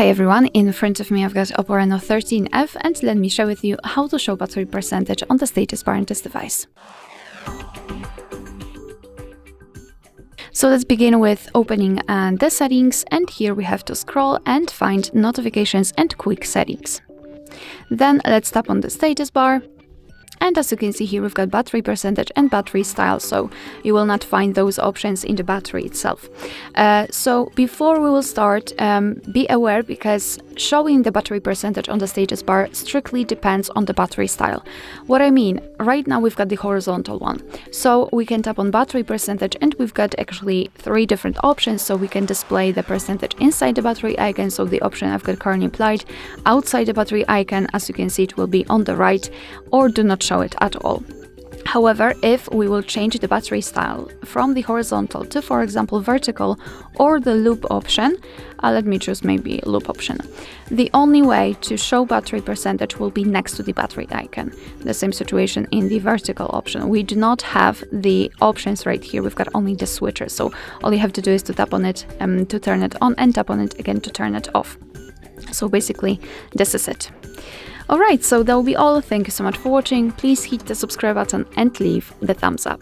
Hi everyone, in front of me I've got OPPO Reno 13F and let me share with you how to show battery percentage on the status bar in this device. So let's begin with opening the settings, and here we have to scroll and find notifications and quick settings. Then let's tap on the status bar. And as you can see here, we've got battery percentage and battery style, so you will not find those options in the battery itself. So before we will start, be aware, because showing the battery percentage on the status bar strictly depends on the battery style. What I mean, right now we've got the horizontal one, so we can tap on battery percentage and we've got actually 3 different options. So we can display the percentage inside the battery icon, so the option I've got currently applied. Outside the battery icon, as you can see, it will be on the right, or do not show it at all. However, if we will change the battery style from the horizontal to, for example, vertical or the loop option, let me choose maybe loop option. The only way to show battery percentage will be next to the battery icon. The same situation in the vertical option. We do not have the options right here, we've got only the switcher. So all you have to do is to tap on it to turn it on, and tap on it again to turn it off. So basically, this is it. Alright, so that will be all. Thank you so much for watching. Please hit the subscribe button and leave the thumbs up.